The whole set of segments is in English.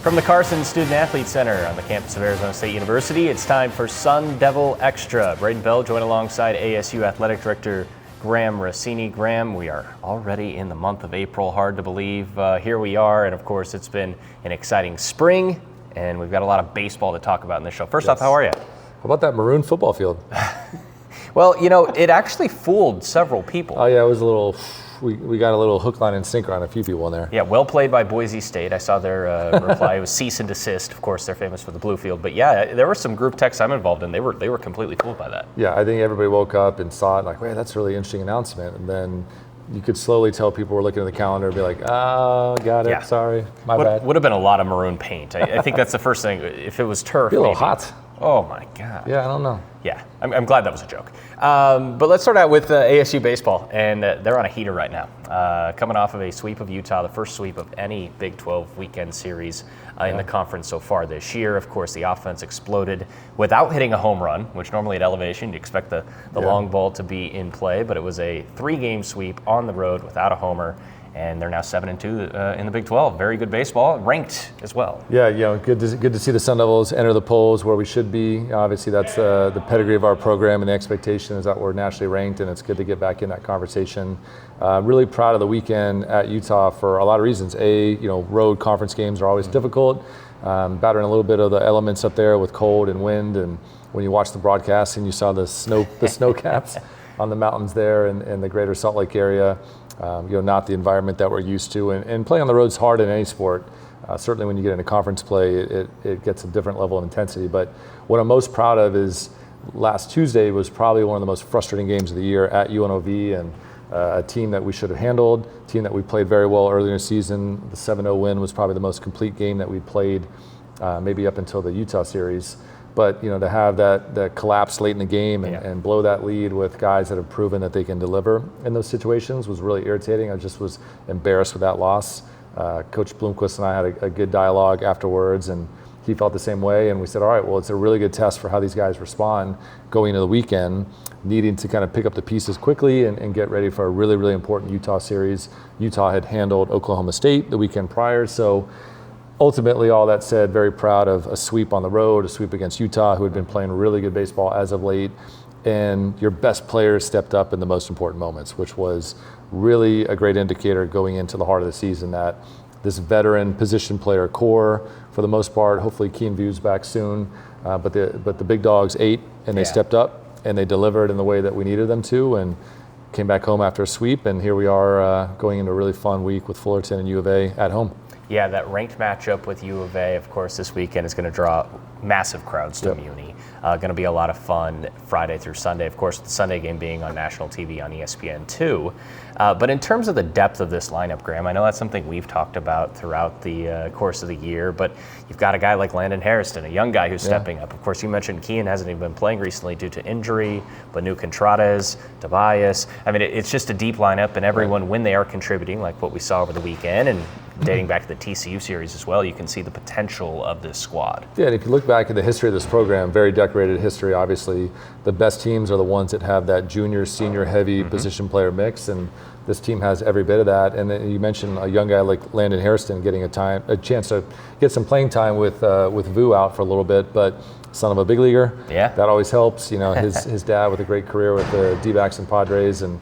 From the Carson Student Athlete Center on the campus of Arizona State University, it's time for Sun Devil Extra. Braiden Bell joined alongside ASU Athletic Director Graham Rossini. Graham, we are already in the month of April. Hard to believe. Here we are, and of course it's been an exciting spring, and we've got a lot of baseball to talk about in this show. First off, how are you? How about that maroon football field? Well, you know, it actually fooled several people. Oh yeah, it was a little, we got a little hook, line, and sinker on a few people in there. Yeah, well played by Boise State. I saw their reply. It was cease and desist. Of course, they're famous for the blue field. But yeah, there were some group texts I'm involved in. They were completely fooled by that. Yeah, I think everybody woke up and saw it like, wait, that's a really interesting announcement. And then you could slowly tell people were looking at the calendar and be like, oh, got it, Yeah. Sorry, my bad. Would have been a lot of maroon paint. I think that's the first thing. If it was turf, Be a little maybe. hot. Oh my God. Yeah, I don't know. Yeah, I'm glad that was a joke. But let's start out with ASU baseball, and they're on a heater right now. Coming off of a sweep of Utah, the first sweep of any Big 12 weekend series in the conference so far this year. Of course, the offense exploded without hitting a home run, which normally at elevation you'd expect the long ball to be in play, but it was a 3-game sweep on the road without a homer. And they're now 7-2 in the Big 12. Very good baseball, ranked as well. Yeah, you know, good to see the Sun Devils enter the polls where we should be. Obviously, that's the pedigree of our program, and the expectation is that we're nationally ranked, and it's good to get back in that conversation. Really proud of the weekend at Utah for a lot of reasons. Road conference games are always difficult. Battering a little bit of the elements up there with cold and wind, and when you watch the broadcast and you saw the snow caps on the mountains there in the greater Salt Lake area. Not the environment that we're used to. And playing on the road is hard in any sport. Certainly when you get into conference play, it gets a different level of intensity. But what I'm most proud of is last Tuesday was probably one of the most frustrating games of the year at UNLV, and a team that we should have handled, a team that we played very well earlier in the season. The 7-0 win was probably the most complete game that we played maybe up until the Utah series. But to have that collapse late in the game and blow that lead with guys that have proven that they can deliver in those situations was really irritating. I just was embarrassed with that loss. Coach Bloomquist and I had a good dialogue afterwards, and he felt the same way. And we said, all right, well, it's a really good test for how these guys respond going into the weekend, needing to kind of pick up the pieces quickly and get ready for a really, really important Utah series. Utah had handled Oklahoma State the weekend prior, so ultimately, all that said, very proud of a sweep on the road, a sweep against Utah, who had been playing really good baseball as of late. And your best players stepped up in the most important moments, which was really a great indicator going into the heart of the season that this veteran position player core, for the most part, hopefully Keen Vu's back soon, but the big dogs ate, and they stepped up, and they delivered in the way that we needed them to, and came back home after a sweep. And here we are going into a really fun week with Fullerton and U of A at home. Yeah, that ranked matchup with U of A, of course, this weekend is going to draw massive crowds to Muni. Going to be a lot of fun Friday through Sunday, of course, the Sunday game being on national TV on ESPN2. But in terms of the depth of this lineup, Graham, I know that's something we've talked about throughout the course of the year, but you've got a guy like Landon Harrison, a young guy who's stepping up. Of course, you mentioned Kean hasn't even been playing recently due to injury, but New Contrades, Tobias. I mean, it's just a deep lineup, and everyone, when they are contributing, like what we saw over the weekend, and dating back to the TCU series as well, you can see the potential of this squad. Yeah, and if you look back at the history of this program, very decorated history, obviously. The best teams are the ones that have that junior, senior heavy position player mix, and this team has every bit of that. And then you mentioned a young guy like Landon Harrison getting a chance to get some playing time with Vu out for a little bit, but son of a big leaguer. Yeah. That always helps. His dad with a great career with the D-backs and Padres, and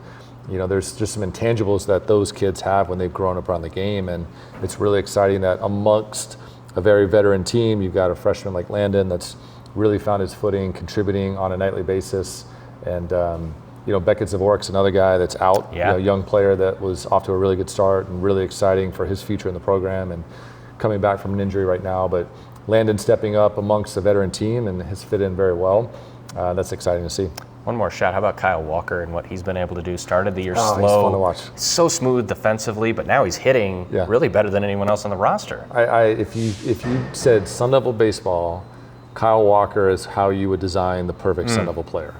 there's just some intangibles that those kids have when they've grown up around the game, and it's really exciting that amongst a very veteran team, you've got a freshman like Landon that's really found his footing, contributing on a nightly basis, and Beckett Zavorik's another guy that's out, a young player that was off to a really good start and really exciting for his future in the program and coming back from an injury right now, but Landon stepping up amongst a veteran team and has fit in very well. That's exciting to see. One more shot. How about Kyle Walker and what he's been able to do? Started the year slow. He's fun to watch. So smooth defensively, but now he's hitting really better than anyone else on the roster. If you said Sun Devil baseball, Kyle Walker is how you would design the perfect Sun Devil player.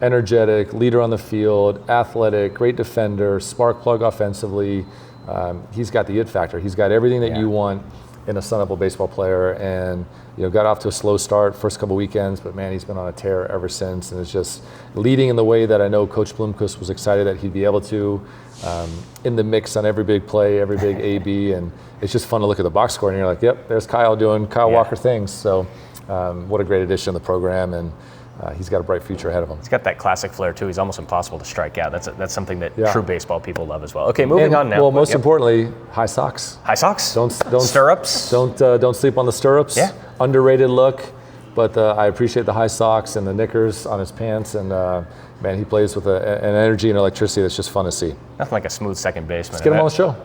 Energetic, leader on the field, athletic, great defender, spark plug offensively. He's got the it factor. He's got everything that you want in a Sun Devil baseball player, and got off to a slow start first couple weekends, but man, he's been on a tear ever since, and is just leading in the way that I know Coach Bloomquist was excited that he'd be able to, in the mix on every big play, every big AB, and it's just fun to look at the box score and you're like, yep, there's Kyle doing Kyle Walker things. So what a great addition to the program, and he's got a bright future ahead of him. He's got that classic flair too. He's almost impossible to strike out. That's something that true baseball people love as well. Okay, moving on now. Well, most importantly, high socks. High socks. Don't stirrups. Don't sleep on the stirrups. Yeah. Underrated look, but I appreciate the high socks and the knickers on his pants, and man, he plays with an energy and electricity that's just fun to see. Nothing like a smooth second baseman. Let's get him on the show.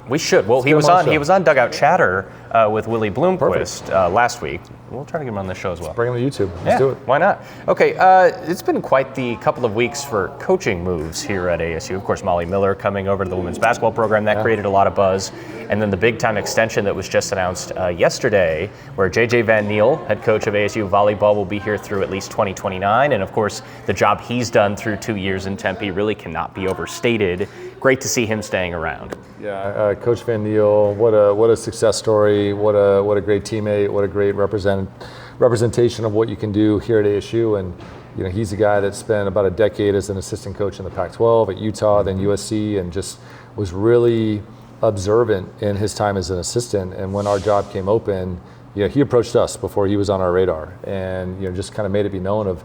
We should. Well, he was on Dugout Chatter with Willie Bloomquist last week. We'll try to get him on the show as well. Let's bring him to YouTube. Let's do it. Why not? Okay, it's been quite the couple of weeks for coaching moves here at ASU. Of course, Molly Miller coming over to the women's basketball program. That created a lot of buzz. And then the big-time extension that was just announced yesterday, where J.J. Van Niel, head coach of ASU Volleyball, will be here through at least 2029. And, of course, the job he's done through 2 years in Tempe really cannot be overstated. Great to see him staying around. Yeah, Coach Van Niel, what a success story, what a great teammate, what a great representation of what you can do here at ASU. And he's a guy that spent about a decade as an assistant coach in the Pac-12 at Utah, then USC, and just was really observant in his time as an assistant. And when our job came open, he approached us before he was on our radar, and just kind of made it be known of,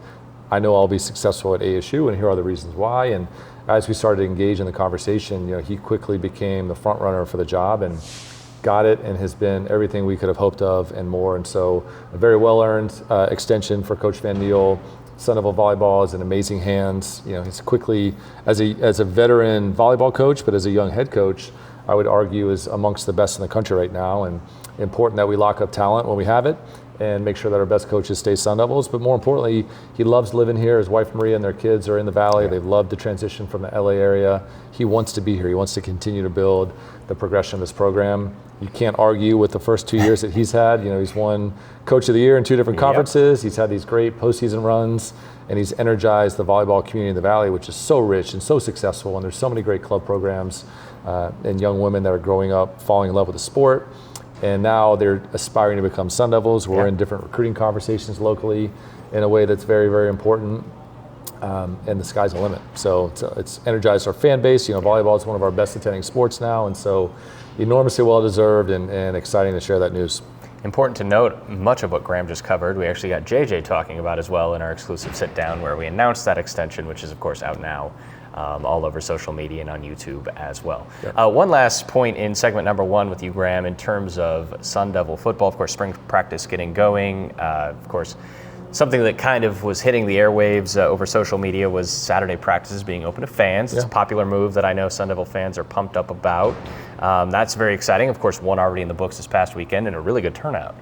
I know I'll be successful at ASU, and here are the reasons why. And as we started to engage in the conversation, he quickly became the front runner for the job and got it, and has been everything we could have hoped of and more. And so a very well-earned extension for Coach Van Niel. Sun Devil Volleyball is in amazing hands. He's quickly, as a veteran volleyball coach, but as a young head coach, I would argue is amongst the best in the country right now. And important that we lock up talent when we have it and make sure that our best coaches stay Sun Devils. But more importantly, he loves living here. His wife Maria and their kids are in the Valley. They've loved the transition from the LA area. He wants to be here. He wants to continue to build the progression of this program. You can't argue with the first 2 years that he's had. He's won Coach of the Year in 2 different conferences. He's had these great postseason runs, and he's energized the volleyball community in the Valley, which is so rich and so successful. And there's so many great club programs and young women that are growing up, falling in love with the sport. And now they're aspiring to become Sun Devils. We're in different recruiting conversations locally in a way that's very, very important. And the sky's the limit. So it's energized our fan base. Volleyball is one of our best attending sports now. And so enormously well-deserved and exciting to share that news. Important to note, much of what Graham just covered, we actually got JJ talking about as well in our exclusive sit-down where we announced that extension, which is, of course, out now. All over social media and on YouTube as well. Yep. One last point in segment number 1 with you, Graham, in terms of Sun Devil football. Of course, spring practice getting going. Of course, something that kind of was hitting the airwaves over social media was Saturday practices being open to fans. It's a popular move that I know Sun Devil fans are pumped up about. That's very exciting. Of course, one already in the books this past weekend and a really good turnout.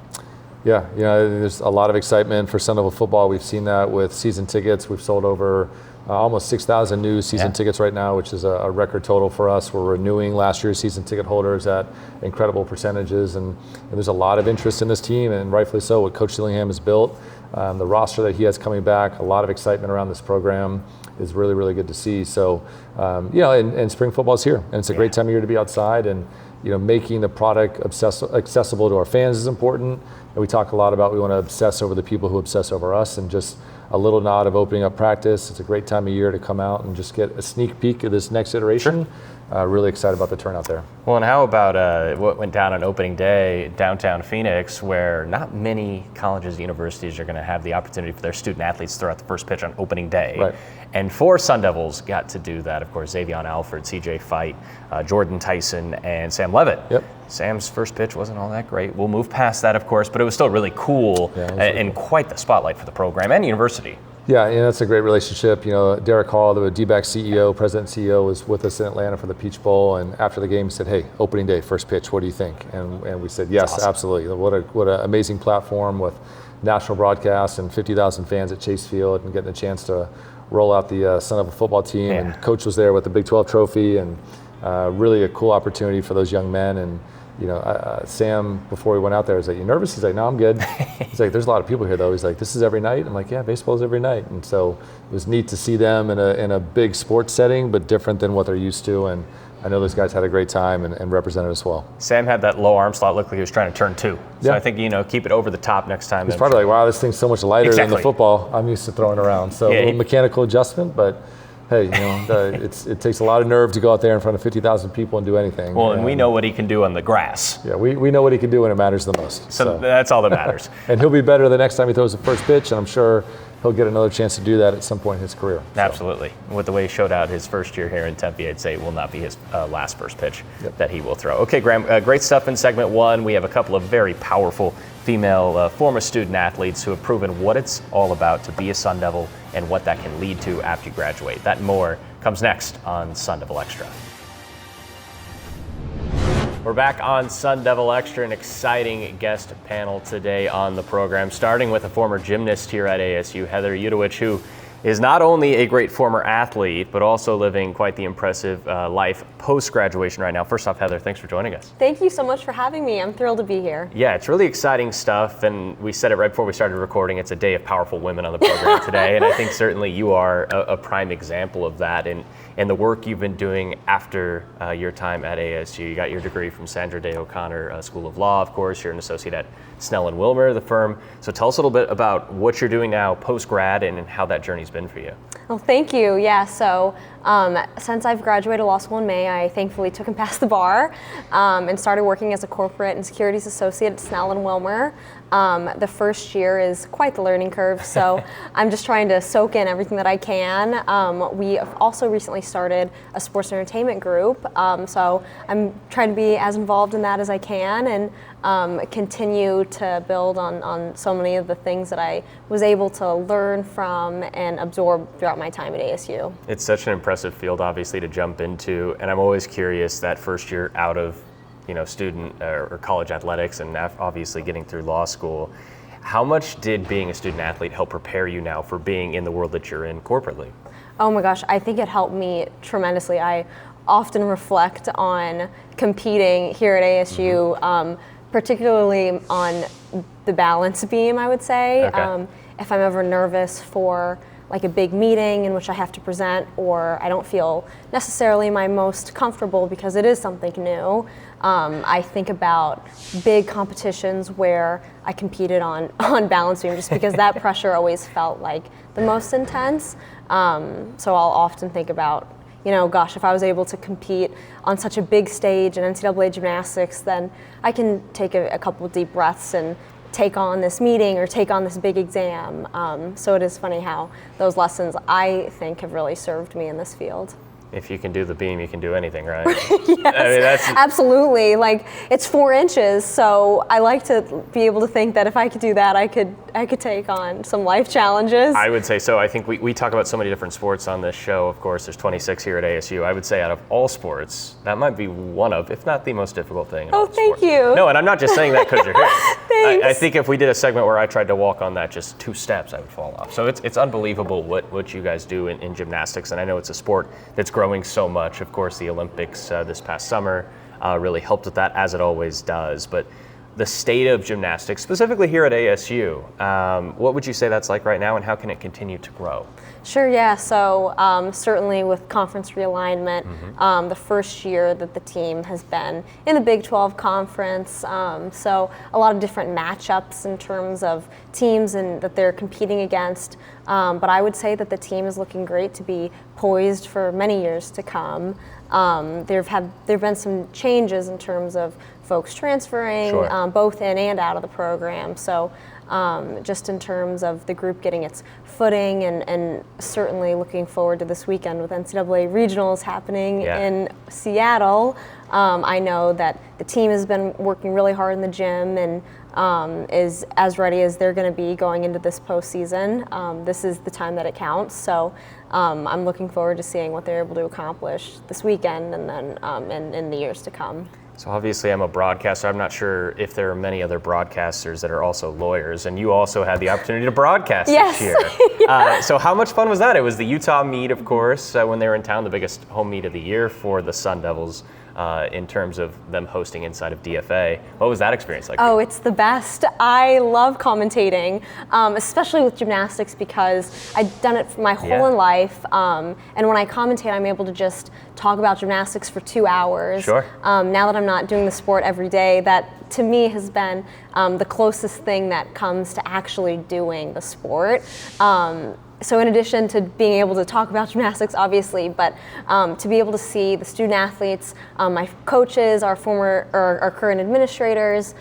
Yeah, there's a lot of excitement for Sun Devil football. We've seen that with season tickets. We've sold over almost 6,000 new season tickets right now, which is a record total for us. We're renewing last year's season ticket holders at incredible percentages, and there's a lot of interest in this team, and rightfully so. What Coach Dillingham has built, the roster that he has coming back, a lot of excitement around this program is really, really good to see. So, and spring football is here, and it's a great time of year to be outside, and making the product accessible to our fans is important. And we talk a lot about we want to obsess over the people who obsess over us, and just a little nod of opening up practice. It's a great time of year to come out and just get a sneak peek of this next iteration. Really excited about the turnout there. Well, and how about what went down on opening day downtown Phoenix, where not many colleges and universities are going to have the opportunity for their student athletes to throw out the first pitch on opening day. Right. And 4 Sun Devils got to do that. Of course, Xavion Alford, CJ Fight, Jordan Tyson, and Sam Levitt. Yep. Sam's first pitch wasn't all that great. We'll move past that, of course, but it was still really cool and quite the spotlight for the program and university. Yeah, that's a great relationship. Derek Hall, the D-back CEO, president and CEO, was with us in Atlanta for the Peach Bowl, and after the game he said, "Hey, opening day, first pitch, what do you think?" And we said, "Yes, awesome. Absolutely. What an amazing platform with national broadcast and 50,000 fans at Chase Field, and getting a chance to roll out the Sun Devil football team." And Coach was there with the Big 12 trophy, and really a cool opportunity for those young men. And Sam, before we went out there, was like, "You nervous?" He's like, "No, I'm good." He's like, "There's a lot of people here, though." He's like, "This is every night?" I'm like, "Yeah, baseball's every night." And so it was neat to see them in a big sports setting, but different than what they're used to. And I know those guys had a great time and represented us well. Sam had that low arm slot, looked like he was trying to turn 2. So Yeah. I think, keep it over the top next time. He's probably like, wow, this thing's so much lighter than Exactly. the football I'm used to throwing around. So Yeah, a little mechanical adjustment, but hey, it takes a lot of nerve to go out there in front of 50,000 people and do anything. Well, and we know what he can do on the grass. Yeah, we know what he can do when it matters the most. So that's all that matters. And he'll be better the next time he throws the first pitch, and I'm sure he'll get another chance to do that at some point in his career. Absolutely. With the way he showed out his first year here in Tempe, I'd say it will not be his last first pitch that he will throw. Okay, Graham, great stuff in segment 1. We have a couple of very powerful female former student athletes who have proven what it's all about to be a Sun Devil and what that can lead to after you graduate. That and more comes next on Sun Devil Extra. We're back on Sun Devil Extra, an exciting guest panel today on the program, starting with a former gymnast here at ASU, Heather Udowitch, who is not only a great former athlete, but also living quite the impressive life post-graduation right now. First off, Heather, thanks for joining us. Thank you so much for having me. I'm thrilled to be here. Yeah, it's really exciting stuff, and we said it right before we started recording. It's a day of powerful women on the program today, and I think certainly you are a prime example of that and the work you've been doing after your time at ASU. You got your degree from Sandra Day O'Connor School of Law, of course. You're an associate at Snell and Wilmer, the firm. So tell us a little bit about what you're doing now post-grad and how that journey's been for you. Well, thank you. Yeah, so since I've graduated law school in May, I thankfully took and passed the bar and started working as a corporate and securities associate at Snell and Wilmer. The first year is quite the learning curve, so I'm just trying to soak in everything that I can. We have also recently started a sports entertainment group, so I'm trying to be as involved in that as I can and continue to build on so many of the things that I was able to learn from and absorb throughout my time at ASU. It's such an impressive field, obviously, to jump into, and I'm always curious that first year out of student or college athletics and obviously getting through law school, how much did being a student athlete help prepare you now for being in the world that you're in corporately? Oh my gosh, I think it helped me tremendously. I often reflect on competing here at ASU, particularly on the balance beam, I would say. Okay. If I'm ever nervous for like a big meeting in which I have to present, or I don't feel necessarily my most comfortable because it is something new, I think about big competitions where I competed on balance beam just because that pressure always felt like the most intense. So I'll often think about, gosh, if I was able to compete on such a big stage in NCAA gymnastics, then I can take a couple of deep breaths and take on this meeting or take on this big exam. So it is funny how those lessons, I think, have really served me in this field. If you can do the beam, you can do anything, right? Yes, absolutely. Like, it's 4 inches, so I like to be able to think that if I could do that, I could take on some life challenges. I would say so. I think we talk about so many different sports on this show. Of course, there's 26 here at ASU. I would say out of all sports, that might be one of, if not the most difficult thing in all thank sports. you. No, and I'm not just saying that because you're here. Thanks. I think if we did a segment where I tried to walk on that just 2 steps, I would fall off. So it's unbelievable what you guys do in gymnastics, and I know it's a sport that's growing so much. Of course, the Olympics this past summer really helped with that, as it always does. But the state of gymnastics, specifically here at ASU, what would you say that's like right now, and how can it continue to grow? Sure, yeah. So certainly with conference realignment, the first year that the team has been in the Big 12 conference, so a lot of different matchups in terms of teams and that they're competing against. But I would say that the team is looking great to be poised for many years to come. There have been some changes in terms of folks transferring, Sure. both in and out of the program. So just in terms of the group getting its footing and certainly looking forward to this weekend with NCAA regionals happening in Seattle. I know that the team has been working really hard in the gym and is as ready as they're going to be going into this postseason. This is the time that it counts. So I'm looking forward to seeing what they're able to accomplish this weekend and then in the years to come. So obviously I'm a broadcaster. I'm not sure if there are many other broadcasters that are also lawyers, and you also had the opportunity to broadcast Yes. this year. So how much fun was that? It was the Utah meet, of course, when they were in town, the biggest home meet of the year for the Sun Devils. in terms of them hosting inside of DFA. What was that experience like? Oh, it's the best. I love commentating, especially with gymnastics because I've done it my whole life. And when I commentate, I'm able to just talk about gymnastics for 2 hours. Sure. Now that I'm not doing the sport every day, that to me has been the closest thing that comes to actually doing the sport. So in addition to being able to talk about gymnastics, obviously, but to be able to see the student athletes, my coaches, our current administrators,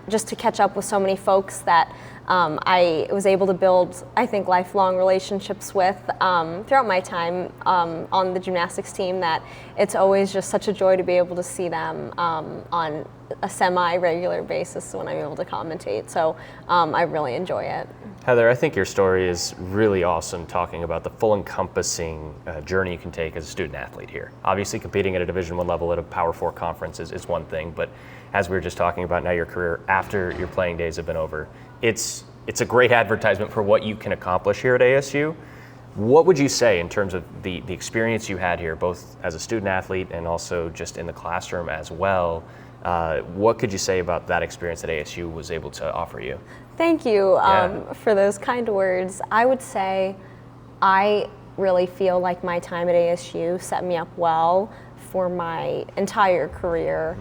just to catch up with so many folks that I was able to build, I think, lifelong relationships with throughout my time on the gymnastics team, that it's always just such a joy to be able to see them on a semi-regular basis when I'm able to commentate. So I really enjoy it. Heather, I think your story is really awesome, talking about the full encompassing journey you can take as a student athlete here. Obviously, competing at a Division I level at a Power 4 conference is one thing, but as we were just talking about, now your career after your playing days have been over, it's a great advertisement for what you can accomplish here at ASU. What would you say in terms of the experience you had here, both as a student athlete and also just in the classroom as well? What could you say about that experience that ASU was able to offer you? Thank you for those kind words. I would say I really feel like my time at ASU set me up well for my entire career.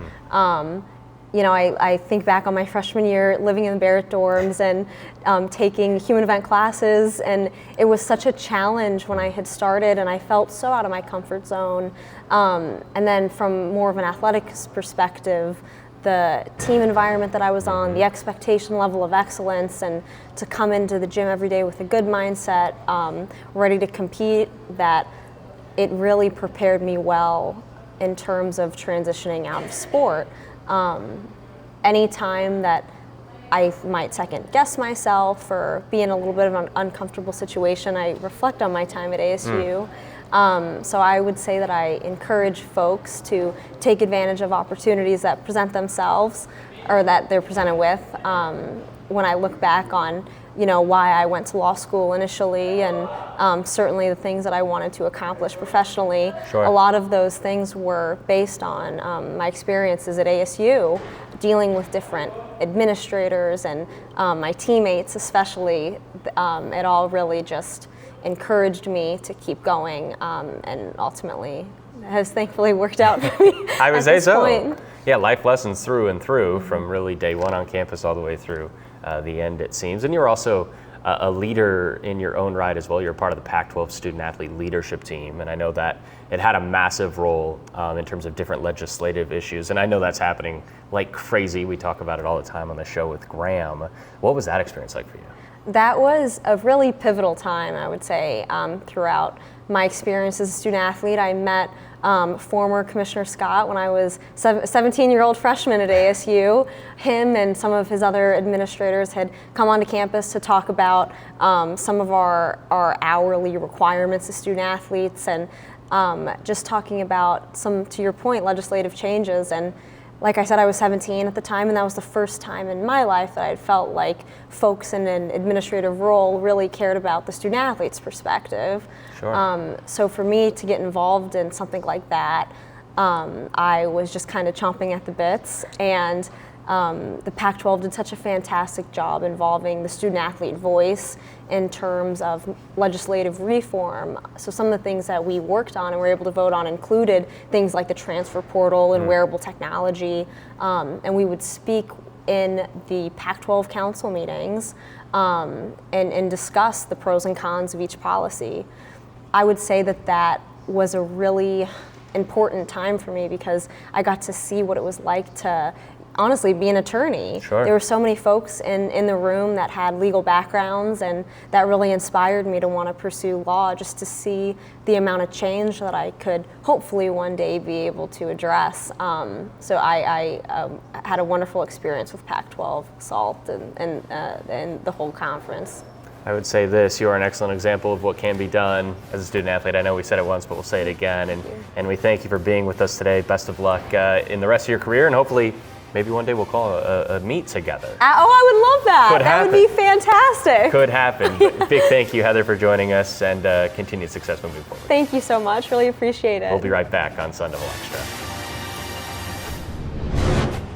You know, I think back on my freshman year living in the Barrett dorms and taking human event classes, and it was such a challenge when I had started, and I felt so out of my comfort zone. And then from more of an athletics perspective, the team environment that I was on, the expectation level of excellence, and to come into the gym every day with a good mindset, ready to compete, that it really prepared me well in terms of transitioning out of sport. Any time that I might second guess myself or be in a little bit of an uncomfortable situation, I reflect on my time at ASU. So I would say that I encourage folks to take advantage of opportunities that present themselves or that they're presented with. When I look back on, you know, why I went to law school initially, and certainly the things that I wanted to accomplish professionally, a lot of those things were based on my experiences at ASU, dealing with different administrators and my teammates especially. It all really just encouraged me to keep going, and ultimately has thankfully worked out for me. I would say so. Point. Yeah, life lessons through and through, from really day one on campus all the way through the end, it seems. And you're also a leader in your own right as well. You're part of the Pac-12 student athlete leadership team, and I know that it had a massive role in terms of different legislative issues, and I know that's happening like crazy. We talk about it all the time on the show with Graham. What was that experience like for you? That was a really pivotal time, I would say, throughout my experience as a student athlete. I met former Commissioner Scott when I was a 17-year-old freshman at ASU. Him and some of his other administrators had come onto campus to talk about some of our hourly requirements as student athletes, and just talking about some, to your point, legislative changes. And like I said, I was 17 at the time, and that was the first time in my life that I had felt like folks in an administrative role really cared about the student athlete's perspective. So for me to get involved in something like that, I was just kind of chomping at the bits. And the Pac-12 did such a fantastic job involving the student athlete voice in terms of legislative reform. So some of the things that we worked on and were able to vote on included things like the transfer portal and wearable technology. And we would speak in the Pac-12 council meetings and discuss the pros and cons of each policy. I would say that that was a really important time for me because I got to see what it was like to honestly be an attorney. There were so many folks in the room that had legal backgrounds, and that really inspired me to want to pursue law, just to see the amount of change that I could hopefully one day be able to address. So I had a wonderful experience with Pac-12, SALT, and the whole conference. I would say this: you are an excellent example of what can be done as a student athlete. I know we said it once, but we'll say it again. And we thank you for being with us today. Best of luck in the rest of your career, and hopefully maybe one day we'll call a meet together. Oh, I would love that. Could happen. Would be fantastic. Could happen. But big thank you, Heather, for joining us, and continued success moving forward. Thank you so much. Really appreciate it. We'll be right back on Sun Devil Extra.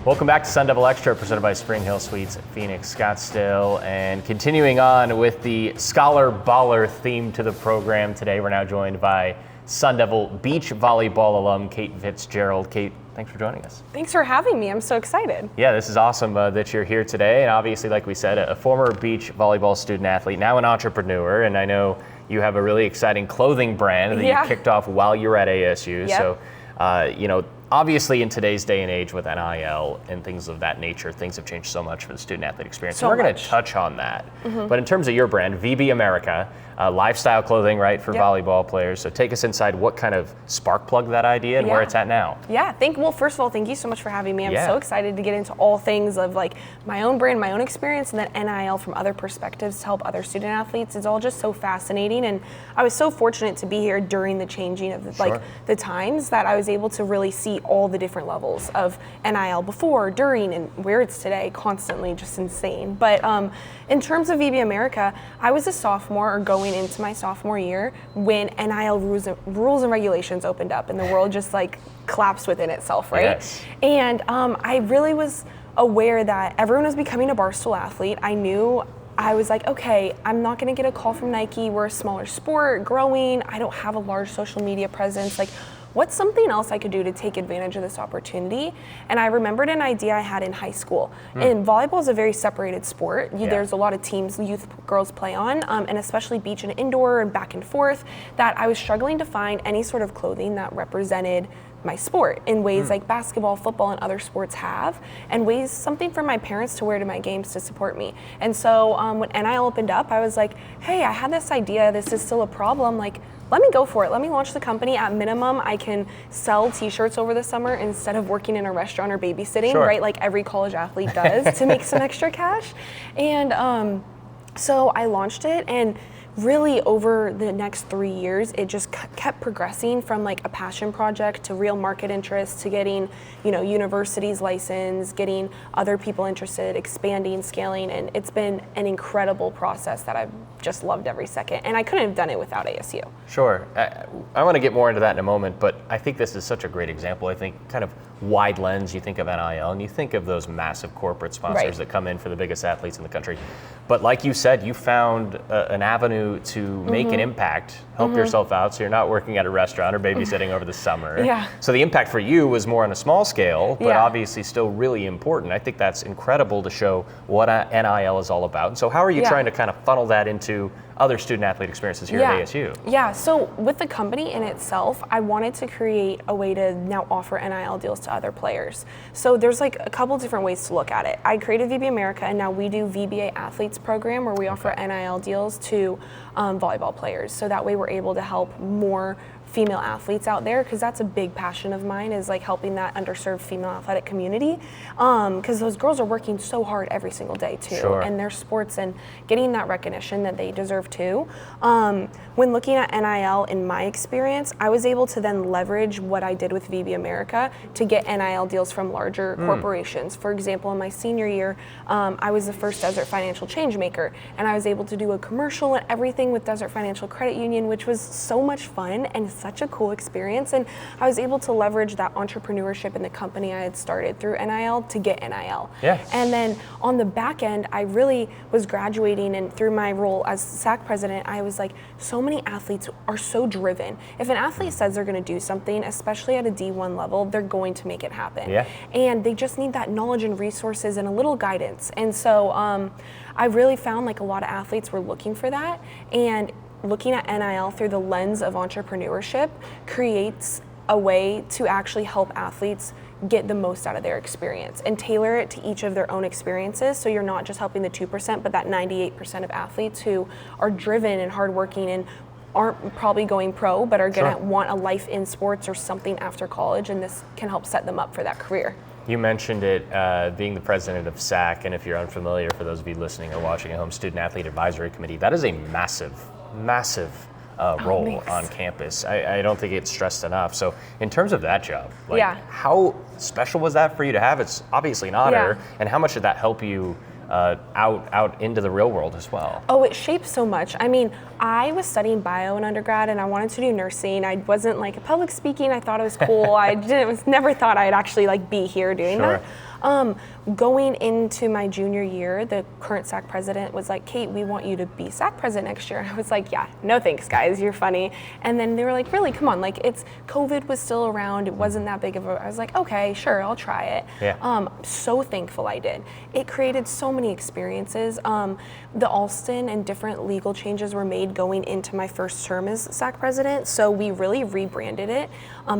Welcome back to Sun Devil Extra, presented by Spring Hill Suites, Phoenix, Scottsdale. And continuing on with the Scholar Baller theme to the program today, we're now joined by Sun Devil beach volleyball alum Kate Fitzgerald. Kate, thanks for joining us. Thanks for having me. I'm so excited. Yeah, this is awesome that you're here today. And obviously, like we said, a former beach volleyball student athlete, now an entrepreneur. And I know you have a really exciting clothing brand that you kicked off while you were at ASU. Yep. So, obviously in today's day and age with NIL and things of that nature, things have changed so much for the student athlete experience. So we're going to touch on that. But in terms of your brand, VB America, lifestyle clothing, right, for volleyball players. So take us inside what kind of spark plugged that idea and where it's at now. Yeah, well, first of all, thank you so much for having me. I'm so excited to get into all things of like my own brand, my own experience, and then NIL from other perspectives to help other student athletes. It's all just so fascinating. And I was so fortunate to be here during the changing of the times that I was able to really see all the different levels of NIL before, during, and where it's today, constantly just insane. But in terms of VB America, I was a sophomore or going into my sophomore year when NIL rules and regulations opened up and the world just like collapsed within itself, right? Yes. And I really was aware that everyone was becoming a barstool athlete. I was like, okay, I'm not gonna get a call from Nike. We're a smaller sport, growing. I don't have a large social media presence. Like, what's something else I could do to take advantage of this opportunity? And I remembered an idea I had in high school. And volleyball is a very separated sport. There's a lot of teams youth girls play on, and especially beach and indoor and back and forth, that I was struggling to find any sort of clothing that represented my sport in ways like basketball, football, and other sports have, and ways something for my parents to wear to my games to support me. And so when NIL opened up, I was like, hey, I had this idea, this is still a problem, like, let me go for it. Let me launch the company. At minimum, I can sell t-shirts over the summer instead of working in a restaurant or babysitting, right? Like every college athlete does to make some extra cash. And so I launched it, and really over the next 3 years, it just kept progressing from like a passion project to real market interest to getting, universities licensed, getting other people interested, expanding, scaling, and it's been an incredible process that I've just loved every second. And I couldn't have done it without ASU. Sure. I want to get more into that in a moment, but I think this is such a great example. I think kind of wide lens, you think of NIL and you think of those massive corporate sponsors that come in for the biggest athletes in the country. But like you said, you found an avenue to make an impact, help yourself out, so you're not working at a restaurant or babysitting over the summer. So the impact for you was more on a small scale, but obviously still really important. I think that's incredible to show what NIL is all about. And so how are you trying to kind of funnel that into other student athlete experiences here at ASU? Yeah, so with the company in itself, I wanted to create a way to now offer NIL deals to other players. So there's like a couple different ways to look at it. I created VB America, and now we do VBA Athletes program where we offer NIL deals to volleyball players. So that way we're able to help more female athletes out there, because that's a big passion of mine, is like helping that underserved female athletic community, because those girls are working so hard every single day too, and their sports, and getting that recognition that they deserve too. When looking at NIL, in my experience, I was able to then leverage what I did with VB America to get NIL deals from larger corporations. For example, in my senior year, I was the first Desert Financial change maker, and I was able to do a commercial and everything with Desert Financial Credit Union, which was so much fun and such a cool experience. And I was able to leverage that entrepreneurship in the company I had started through NIL to get NIL. And then on the back end, I really was graduating, and through my role as SAC president, I was like, so many athletes are so driven. If an athlete says they're going to do something, especially at a D1 level, they're going to make it happen. And they just need that knowledge and resources and a little guidance. And so I really found like a lot of athletes were looking for that, and looking at NIL through the lens of entrepreneurship creates a way to actually help athletes get the most out of their experience and tailor it to each of their own experiences. So you're not just helping the 2%, but that 98% of athletes who are driven and hardworking and aren't probably going pro, but are gonna want a life in sports or something after college, and this can help set them up for that career. You mentioned it, being the president of SAC, and if you're unfamiliar, for those of you listening or watching at home, Student Athlete Advisory Committee, that is a massive role on campus. I don't think it's stressed enough. So in terms of that job, like how special was that for you to have? It's obviously an honor, and how much did that help you out into the real world as well? Oh, it shapes so much. I mean, I was studying bio in undergrad, and I wanted to do nursing. I wasn't like public speaking. I thought it was cool. I never thought I'd actually like be here doing that. Going into my junior year, the current SAC president was like, Kate, we want you to be SAC president next year. And I was like, yeah, no thanks, guys, you're funny. And then they were like, really, come on, like COVID was still around, it wasn't that big of a, I was like, okay, sure, I'll try it. Yeah. So thankful I did. It created so many experiences. The Alston and different legal changes were made going into my first term as SAC president, so we really rebranded it,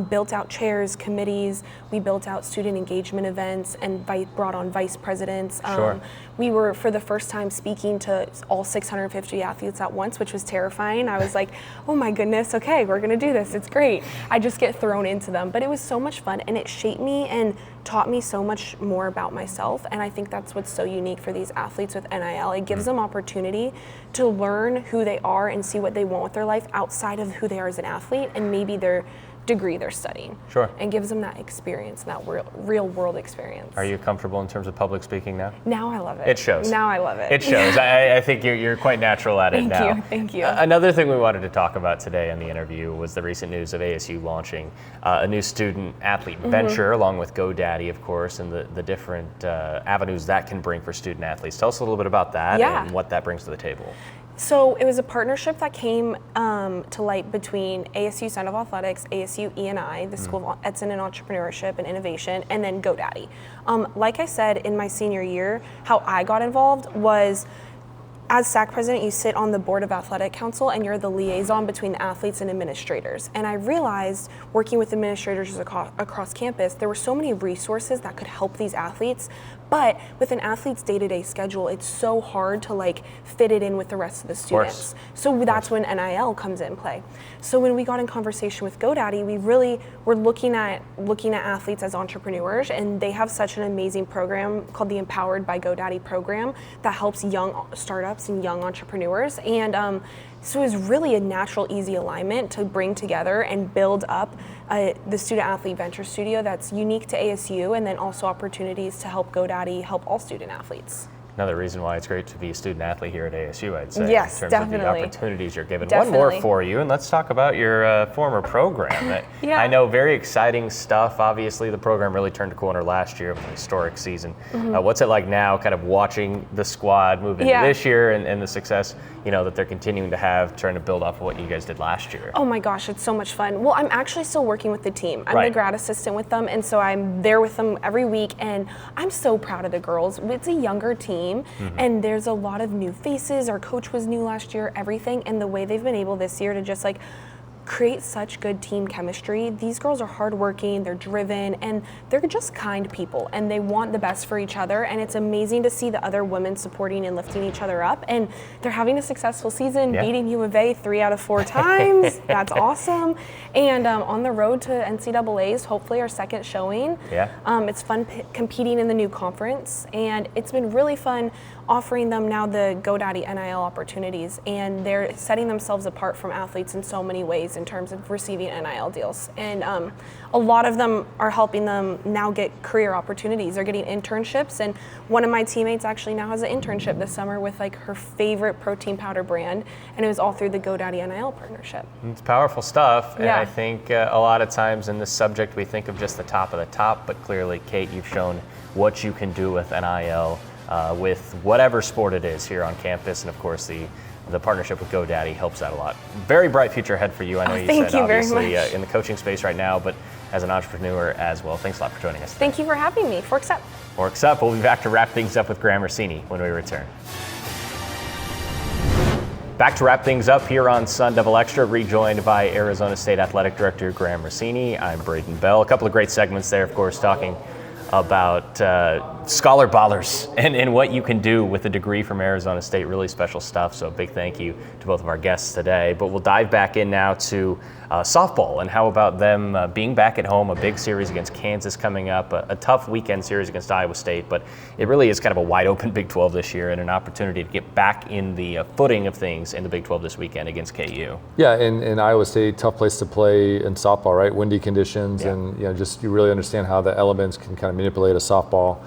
built out chairs, committees, we built out student engagement events, and brought on vice presidents. Sure. We were, for the first time, speaking to all 650 athletes at once, which was terrifying. I was like, oh my goodness, okay, we're gonna do this, it's great. I just get thrown into them, but it was so much fun, and it shaped me and taught me so much more about myself, and I think that's what's so unique for these athletes with NIL. It gives them opportunity to learn who they are and see what they want with their life outside of who they are as an athlete and maybe their degree they're studying. Sure. And gives them that experience, that real world experience. Are you comfortable in terms of public speaking now? Now I love it. It shows. Now I love it. It shows. I think you're quite natural at it now. Thank you. Another thing we wanted to talk about today in the interview was the recent news of ASU launching a new student athlete venture, along with GoDaddy, of course, and the different avenues that can bring for student athletes. Tell us a little bit about that and what that brings to the table. So it was a partnership that came to light between ASU Sun Devil Athletics, ASU E&I, the School of Edson and Entrepreneurship and Innovation, and then GoDaddy. Like I said, in my senior year, how I got involved was, as SAC president, you sit on the board of athletic council and you're the liaison between the athletes and administrators. And I realized, working with administrators across campus, there were so many resources that could help these athletes. But with an athlete's day-to-day schedule, it's so hard to like fit it in with the rest of the students. So that's when NIL comes in play. So when we got in conversation with GoDaddy, we really were looking at athletes as entrepreneurs, and they have such an amazing program called the Empowered by GoDaddy program that helps young startups and young entrepreneurs. And so it was really a natural, easy alignment to bring together and build up the student athlete venture studio that's unique to ASU, and then also opportunities to help GoDaddy help all student athletes. Another reason why it's great to be a student athlete here at ASU, I'd say, Yes, in terms definitely. of the opportunities you're given. Definitely. One more for you, and let's talk about your former program. Yeah. I know, very exciting stuff. Obviously, the program really turned a corner last year with an historic season. What's it like now, kind of watching the squad move into this year and the success, that they're continuing to have, trying to build off of what you guys did last year? Oh my gosh, it's so much fun. Well, I'm actually still working with the team. I'm Right. the grad assistant with them, and so I'm there with them every week, and I'm so proud of the girls. It's a younger team, and there's a lot of new faces. Our coach was new last year, everything, and the way they've been able this year to just like create such good team chemistry. These girls are hardworking, they're driven, and they're just kind people, and they want the best for each other, and it's amazing to see the other women supporting and lifting each other up, and they're having a successful season, beating U of A 3 out of 4 times. That's awesome. And on the road to NCAAs, hopefully our second showing. It's fun competing in the new conference, and it's been really fun offering them now the GoDaddy NIL opportunities, and they're setting themselves apart from athletes in so many ways in terms of receiving NIL deals. And a lot of them are helping them now get career opportunities. They're getting internships, and one of my teammates actually now has an internship this summer with like her favorite protein powder brand, and it was all through the GoDaddy NIL partnership. It's powerful stuff, and Yeah. I think a lot of times in this subject we think of just the top of the top, but clearly, Kate, you've shown what you can do with NIL with whatever sport it is here on campus, and of course the partnership with GoDaddy helps out a lot. Very bright future ahead for you. I know you thank said you very obviously much. In the coaching space right now, but as an entrepreneur as well. Thanks a lot for joining us today. Thank you for having me. Forks up. Forks up. We'll be back to wrap things up with Graham Rossini when we return. Back to wrap things up here on Sun Devil Extra, rejoined by Arizona State Athletic Director Graham Rossini. I'm Braiden Bell. A couple of great segments there, of course, talking about scholar ballers and what you can do with a degree from Arizona State. Really special stuff. So a big thank you to both of our guests today. But we'll dive back in now to softball, and how about them being back at home, a big series against Kansas coming up, a tough weekend series against Iowa State, but it really is kind of a wide open Big 12 this year, and an opportunity to get back in the footing of things in the Big 12 this weekend against KU. Yeah, in Iowa State, tough place to play in softball, right? Windy conditions, and just you really understand how the elements can kind of manipulate a softball.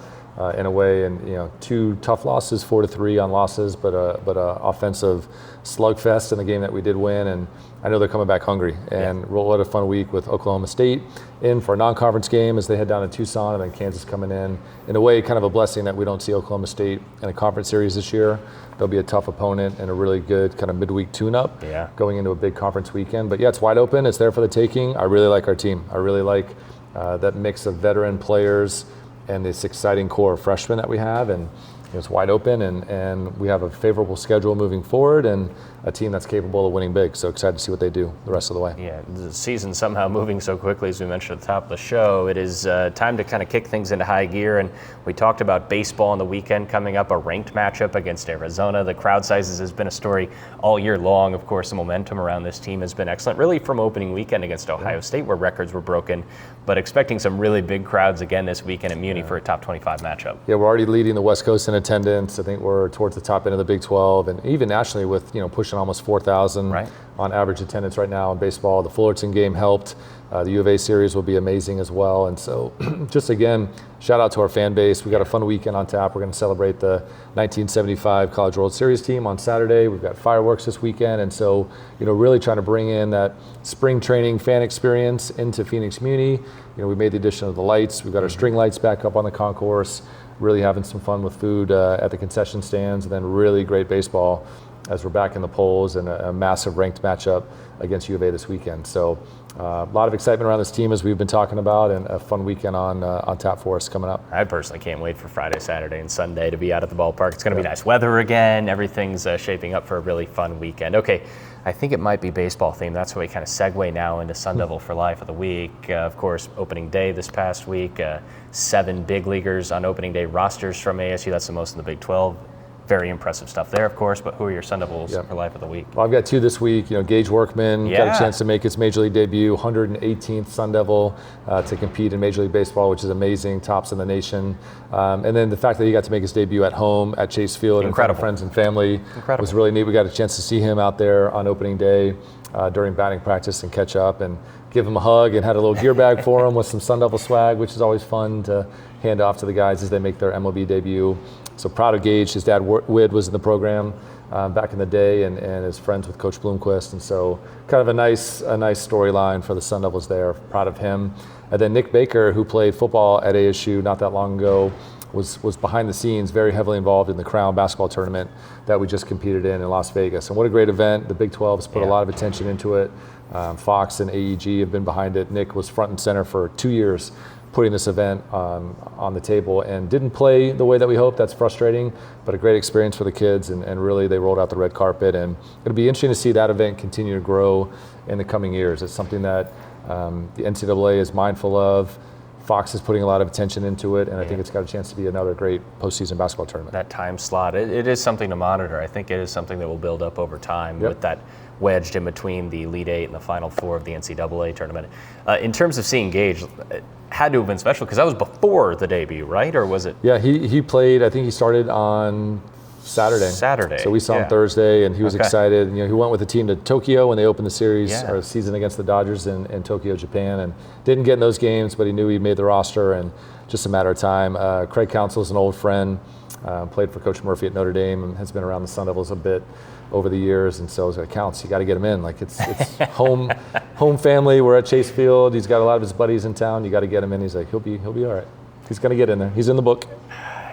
in a way, and 2 tough losses, 4-3 on losses, but a offensive slugfest in the game that we did win, and I know they're coming back hungry. And we'll have a fun week with Oklahoma State in for a non-conference game as they head down to Tucson, and then Kansas coming in a way, kind of a blessing that we don't see Oklahoma State in a conference series this year. They'll be a tough opponent and a really good kind of midweek tune-up going into a big conference weekend. But it's wide open. It's there for the taking. I really like our team. I really like that mix of veteran players and this exciting core of freshmen that we have, and it's wide open, and we have a favorable schedule moving forward and a team that's capable of winning big. So excited to see what they do the rest of the way. Yeah, the season somehow moving so quickly, as we mentioned at the top of the show. It is time to kind of kick things into high gear, and we talked about baseball on the weekend coming up, a ranked matchup against Arizona. The crowd sizes has been a story all year long. Of course, the momentum around this team has been excellent, really from opening weekend against Ohio State, where records were broken, but expecting some really big crowds again this weekend at Muni for a top 25 matchup. Yeah, we're already leading the West Coast in attendance. I think we're towards the top end of the Big 12, and even nationally with pushing almost 4,000 on average attendance right now in baseball. The Fullerton game helped. The U of A series will be amazing as well. And so just again, shout out to our fan base. We got a fun weekend on tap. We're going to celebrate the 1975 College World Series team on Saturday. We've got fireworks this weekend. And so, really trying to bring in that spring training fan experience into Phoenix Muni. We made the addition of the lights. We've got our string lights back up on the concourse, really having some fun with food at the concession stands, and then really great baseball as we're back in the polls and a massive ranked matchup against U of A this weekend. So a lot of excitement around this team, as we've been talking about, and a fun weekend on tap for us coming up. I personally can't wait for Friday, Saturday, and Sunday to be out at the ballpark. It's going to be nice weather again. Everything's shaping up for a really fun weekend. Okay, I think it might be baseball themed. That's why we kind of segue now into Sun Devil for Life of the week. Of course, opening day this past week, 7 big leaguers on opening day rosters from ASU. That's the most in the Big 12. Very impressive stuff there, of course, but who are your Sun Devils for Life of the week? Well, I've got 2 this week. Gage Workman got a chance to make his Major League debut, 118th Sun Devil to compete in Major League Baseball, which is amazing, tops in the nation. And then the fact that he got to make his debut at home at Chase Field in front of friends and family was really neat. We got a chance to see him out there on opening day during batting practice and catch up and give him a hug, and had a little gear bag for him with some Sun Devil swag, which is always fun to hand off to the guys as they make their MLB debut. So proud of Gage. His dad, Wid, was in the program back in the day, and is friends with Coach Bloomquist. And so kind of a nice storyline for the Sun Devils there. Proud of him. And then Nick Baker, who played football at ASU not that long ago, was behind the scenes, very heavily involved in the Crown basketball tournament that we just competed in Las Vegas. And what a great event. The Big 12 has put a lot of attention into it. Fox and AEG have been behind it. Nick was front and center for 2 years putting this event on the table, and didn't play the way that we hoped. That's frustrating, but a great experience for the kids, and really they rolled out the red carpet, and it'll be interesting to see that event continue to grow in the coming years. It's something that the NCAA is mindful of. Fox is putting a lot of attention into it, and I think it's got a chance to be another great postseason basketball tournament. That time slot, it is something to monitor. I think it is something that will build up over time with that wedged in between the Elite Eight and the Final Four of the NCAA tournament. In terms of seeing Gage, it had to have been special because that was before the debut, right? Or was it? Yeah, he played, I think he started on Saturday. So we saw him Thursday, and he was excited. He went with the team to Tokyo when they opened the series or the season against the Dodgers in Tokyo, Japan, and didn't get in those games, but he knew he made the roster, and just a matter of time. Craig Counsell is an old friend, played for Coach Murphy at Notre Dame, and has been around the Sun Devils a bit over the years, and so it counts. You got to get him in. Like it's home family. We're at Chase Field. He's got a lot of his buddies in town. You got to get him in. He's like he'll be all right. He's gonna get in there. He's in the book.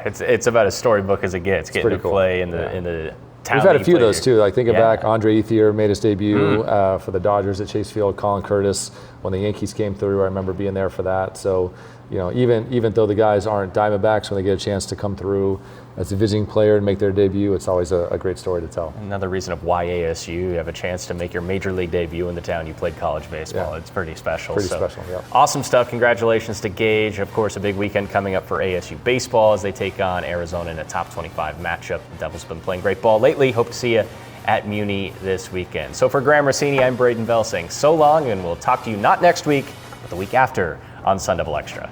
It's about as storybook as it gets. It's getting to play in the town. We've had a few of those too. Like thinking back, Andre Ethier made his debut for the Dodgers at Chase Field. Colin Curtis, when the Yankees came through, I remember being there for that. So even though the guys aren't Diamondbacks, when they get a chance to come through as a visiting player and make their debut, it's always a great story to tell. Another reason of why ASU, you have a chance to make your major league debut in the town you played college baseball. It's pretty special. Awesome stuff. Congratulations to Gage. Of course, a big weekend coming up for ASU baseball as they take on Arizona in a top 25 matchup. The Devils have been playing great ball lately. Hope to see you at Muni this weekend. So for Graham Rossini, I'm Braiden Bell saying so long, and we'll talk to you not next week, but the week after on Sun Devil Extra.